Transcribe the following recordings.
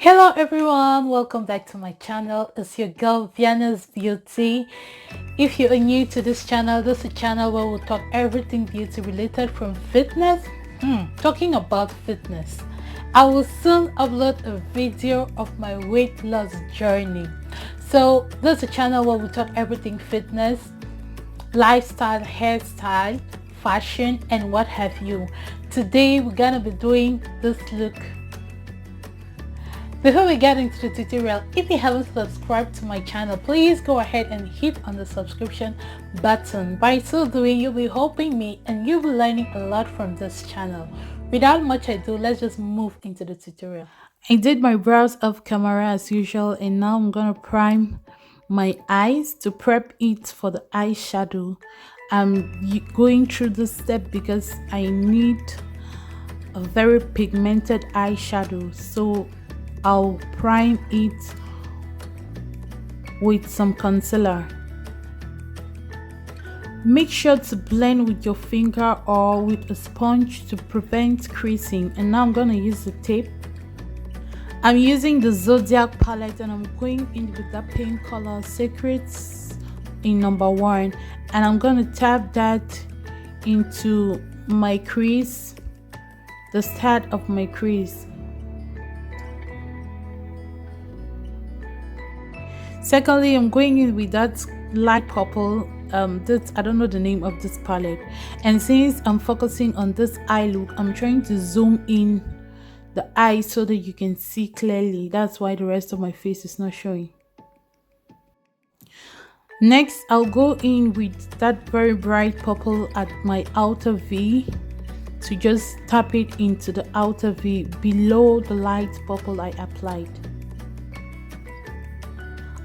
Hello everyone, welcome back to my channel. It's your girl Viana's Beauty. If you are new to this channel, this is a channel where we'll talk everything beauty related from fitness. Talking about fitness, I will soon upload a video of my weight loss journey. So this is a channel where we talk everything fitness, lifestyle, hairstyle, fashion, and what have you. Today we're gonna be doing this look. Before we get into the tutorial, if you haven't subscribed to my channel, please go ahead and hit on the subscription button. By so doing, you'll be helping me and you'll be learning a lot from this channel. Without much ado, let's just move into the tutorial. I did my brows off camera as usual, and now I'm gonna prime my eyes to prep it for the eyeshadow. I'm going through this step because I need a very pigmented eyeshadow, so I'll prime it with some concealer. Make sure to blend with your finger or with a sponge to prevent creasing. And now I'm going to use the tape. I'm using the Zodiac Pallete and I'm going in with that pink color Secrets in number 1, and I'm going to tap that into my crease, the start of my crease. Secondly, I'm going in with that light purple. I don't know the name of this palette, and since I'm focusing on this eye look, I'm trying to zoom in the eye so that you can see clearly. That's why the rest of my face is not showing. Next, I'll go in with that very bright purple at my outer V to just tap it into the outer V below the light purple I applied.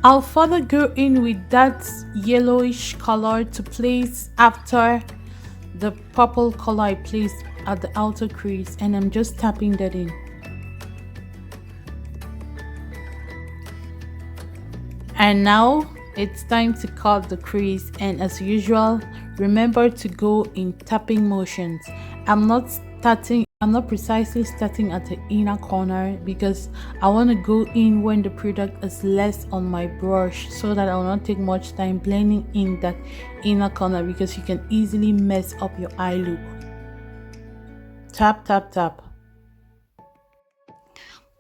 I'll further go in with that yellowish color to place after the purple color I placed at the outer crease, and I'm just tapping that in. And now it's time to cut the crease, and as usual, remember to go in tapping motions. I'm not precisely starting at the inner corner because I want to go in when the product is less on my brush, so that I will not take much time blending in that inner corner, because you can easily mess up your eye look. Tap, tap, tap.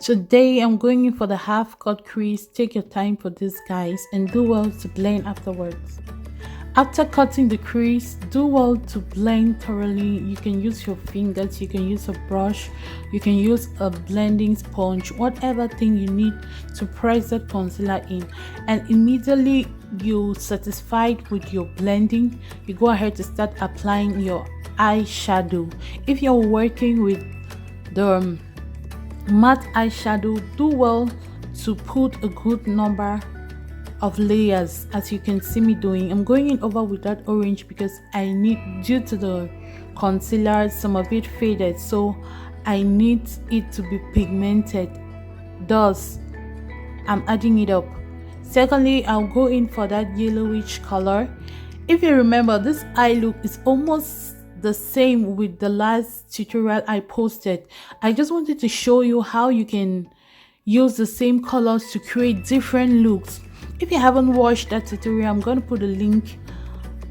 Today I'm going in for the half cut crease. Take your time for this, guys, and do well to blend afterwards. After cutting the crease, do well to blend thoroughly. You can use your fingers, you can use a brush, you can use a blending sponge, whatever thing you need to press that concealer in. And immediately you're satisfied with your blending, you go ahead to start applying your eyeshadow. If you're working with the matte eyeshadow, do well to put a good number of layers, as you can see me doing. I'm going in over with that orange because I need, due to the concealer, some of it faded, so I need it to be pigmented. Thus, I'm adding it up. Secondly, I'll go in for that yellowish color. If you remember, this eye look is almost the same with the last tutorial I posted. I just wanted to show you how you can use the same colors to create different looks. If you haven't watched that tutorial, I'm going to put a link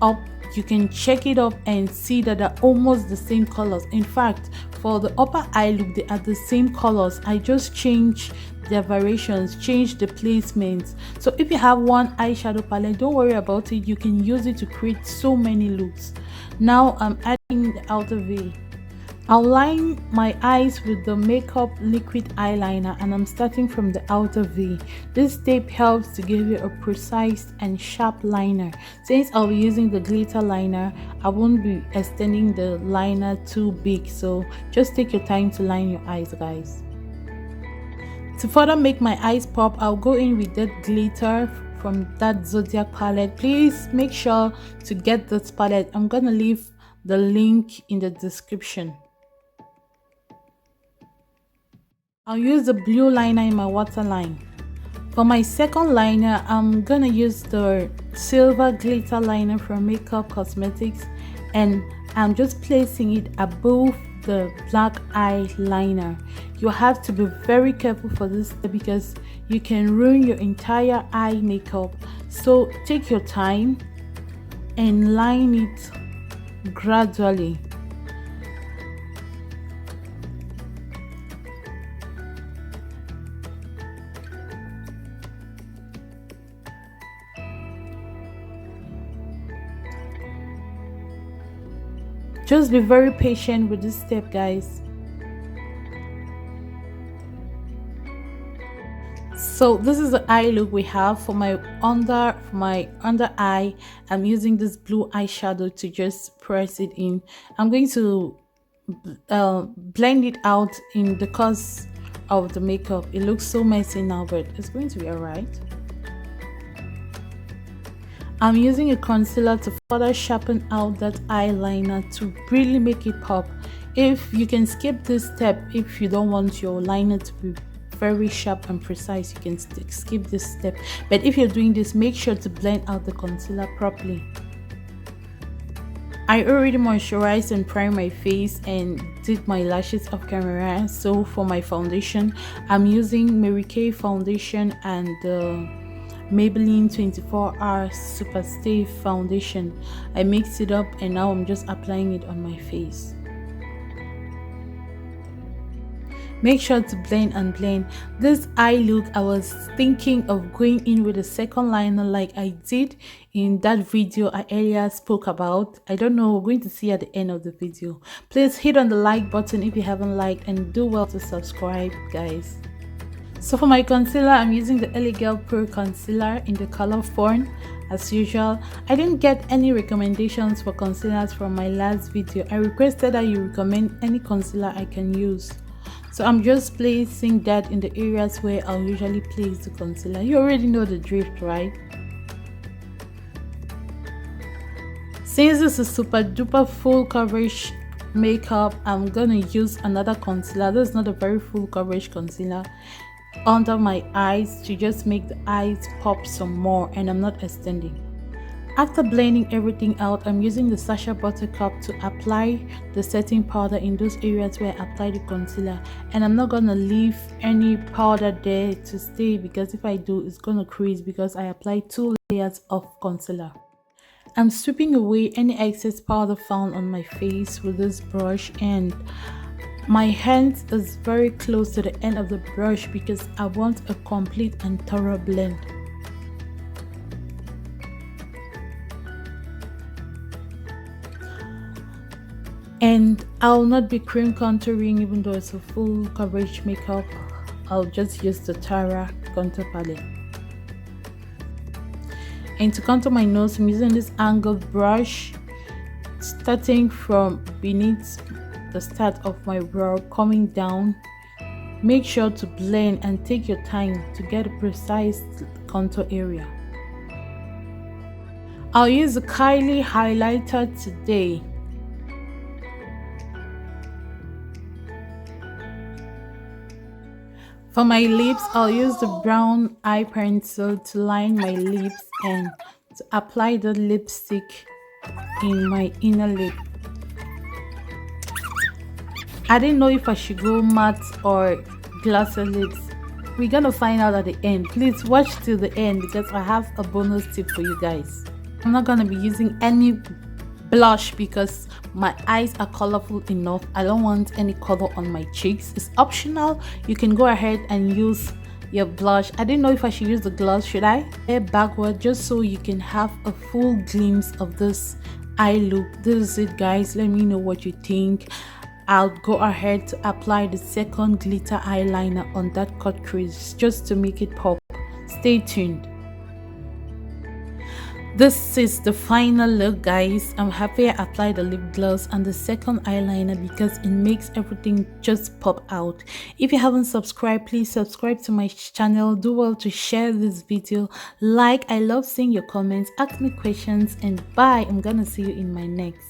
up. You can check it up and see that they're almost the same colors. In fact, for the upper eye look, they are the same colors. I just changed their variations, changed the placements. So if you have one eyeshadow palette, don't worry about it. You can use it to create so many looks. Now I'm adding the outer V. I'll line my eyes with the makeup liquid eyeliner, and I'm starting from the outer V. This tape helps to give you a precise and sharp liner. Since I'll be using the glitter liner, I won't be extending the liner too big, so just take your time to line your eyes, guys. To further make my eyes pop, I'll go in with that glitter from that Zodiac palette. Please make sure to get this palette. I'm gonna leave the link in the description. I'll use the blue liner in my waterline. For my second liner, I'm gonna use the silver glitter liner from Makeup Cosmetics, and I'm just placing it above the black eyeliner. You have to be very careful for this step because you can ruin your entire eye makeup. So take your time and line it gradually. Just be very patient with this step, guys. So this is the eye look we have for my under eye. I'm using this blue eyeshadow to just press it in. I'm going to blend it out in the course of the makeup. It looks so messy now, but it's going to be alright. I'm using a concealer to further sharpen out that eyeliner to really make it pop. If you can skip this step, if you don't want your liner to be very sharp and precise, you can skip this step. But if you're doing this, make sure to blend out the concealer properly. I already moisturized and primed my face and did my lashes off camera. So for my foundation, I'm using Mary Kay foundation and Maybelline 24-hour Super Stay foundation. I mixed it up and now I'm just applying it on my face. Make sure to blend and blend. This eye look, I was thinking of going in with a second liner like I did in that video I earlier spoke about. I don't know, we're going to see at the end of the video. Please hit on the like button if you haven't liked and do well to subscribe, guys. So for my concealer, I'm using the LA Girl Pro Concealer in the color Fawn. As usual, I didn't get any recommendations for concealers from my last video. I requested that you recommend any concealer I can use. So I'm just placing that in the areas where I'll usually place the concealer. You already know the drift, right? Since this is super duper full coverage makeup, I'm gonna use another concealer. This is not a very full coverage concealer under my eyes to just make the eyes pop some more, and I'm not extending. After blending everything out, I'm using the Sacha Buttercup to apply the setting powder in those areas where I applied the concealer, and I'm not gonna leave any powder there to stay because if I do, it's gonna crease because I applied 2 layers of concealer. I'm sweeping away any excess powder found on my face with this brush, and my hand is very close to the end of the brush because I want a complete and thorough blend. And I'll not be cream contouring even though it's a full coverage makeup. I'll just use the Tara contour palette. And to contour my nose, I'm using this angled brush, starting from beneath the start of my brow, coming down. Make sure to blend and take your time to get a precise contour area. I'll use the Kylie highlighter today. For my lips, I'll use the brown eye pencil to line my lips and to apply the lipstick in my inner lip. I didn't know if I should go matte or glossy lips. We're gonna find out at the end. Please watch till the end because I have a bonus tip for you guys. I'm not gonna be using any blush because my eyes are colorful enough. I don't want any color on my cheeks. It's optional. You can go ahead and use your blush. I didn't know if I should use the gloss. Should I? Hair backward just so you can have a full glimpse of this eye look. This is it, guys. Let me know what you think. I'll go ahead to apply the second glitter eyeliner on that cut crease just to make it pop. Stay tuned. This is the final look, guys. I'm happy I applied the lip gloss and the second eyeliner because it makes everything just pop out. If you haven't subscribed, please subscribe to my channel. Do well to share this video. Like, I love seeing your comments. Ask me questions, and bye. I'm gonna see you in my next.